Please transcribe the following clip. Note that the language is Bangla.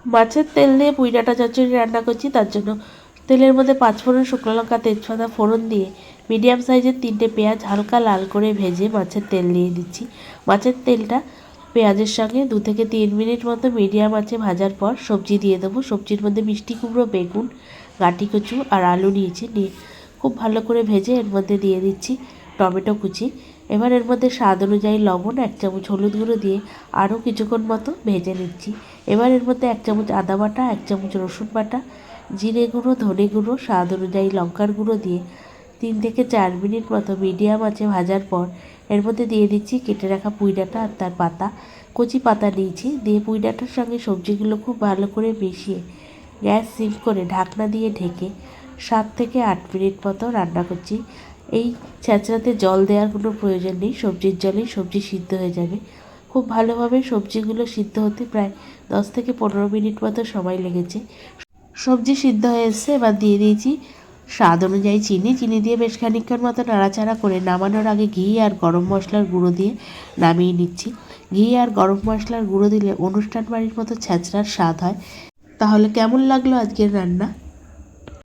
মাছের তেল দিয়ে পুঁই ডাঁটা চচ্চড়ি রান্না করছি। তার জন্য তেলের মধ্যে 5 ফোড়ন, শুকনো লঙ্কা, তেজপাতা ফোড়ন দিয়ে মিডিয়াম সাইজের 3টে পেঁয়াজ হালকা লাল করে ভেজে মাছের তেল দিয়ে দিচ্ছি। মাছের তেলটা পেঁয়াজের সঙ্গে 2 থেকে 3 মিনিট মতো মিডিয়াম আঁচে ভাজার পর সবজি দিয়ে দেবো। সবজির মধ্যে মিষ্টি কুমড়ো, বেগুন, গাঁটি কচু আর আলু নিয়েছি। নিয়ে খুব ভালো করে ভেজে এর মধ্যে দিয়ে দিচ্ছি টমেটো কুচি। এবার এর মধ্যে স্বাদ অনুযায়ী লবণ, 1 চামচ হলুদ গুঁড়ো দিয়ে আরও কিছুক্ষণ মতো ভেজে নিচ্ছি। এবার এর মধ্যে 1 চামচ আদা বাটা, 1 চামচ রসুন বাটা, জিরে গুঁড়ো, ধনে গুঁড়ো, স্বাদ অনুযায়ী লঙ্কার গুঁড়ো দিয়ে 3 থেকে 4 মিনিট মতো মিডিয়াম আঁচে ভাজার পর এর মধ্যে দিয়ে দিচ্ছি কেটে রাখা পুঁই ডাঁটা আর তার পাতা। কচি পাতা নিয়েছি। দিয়ে পুঁই ডাঁটার সঙ্গে সবজিগুলো খুব ভালো করে মিশিয়ে গ্যাস সিম করে ঢাকনা দিয়ে ঢেকে 7 থেকে 8 মিনিট মতো রান্না করছি। এই ছ্যাঁচড়াতে জল দেওয়ার কোনো প্রয়োজন নেই, সবজির জলেই সবজি সিদ্ধ হয়ে যাবে। খুব ভালোভাবে সবজিগুলো সিদ্ধ হতে প্রায় 10 থেকে 15 মিনিট মতো সময় লেগেছে। সবজি সিদ্ধ হয়ে এসছে। এবার দিয়ে দিয়েছি স্বাদ অনুযায়ী চিনি দিয়ে বেশ খানিকক্ষণ মতো নাড়াচাড়া করে নামানোর আগে ঘি আর গরম মশলার গুঁড়ো দিয়ে নামিয়ে নিচ্ছি। ঘি আর গরম মশলার গুঁড়ো দিলে অনুষ্ঠান বাড়ির মতো ছ্যাঁচড়ার স্বাদ হয়। তাহলে কেমন লাগলো আজকের রান্না?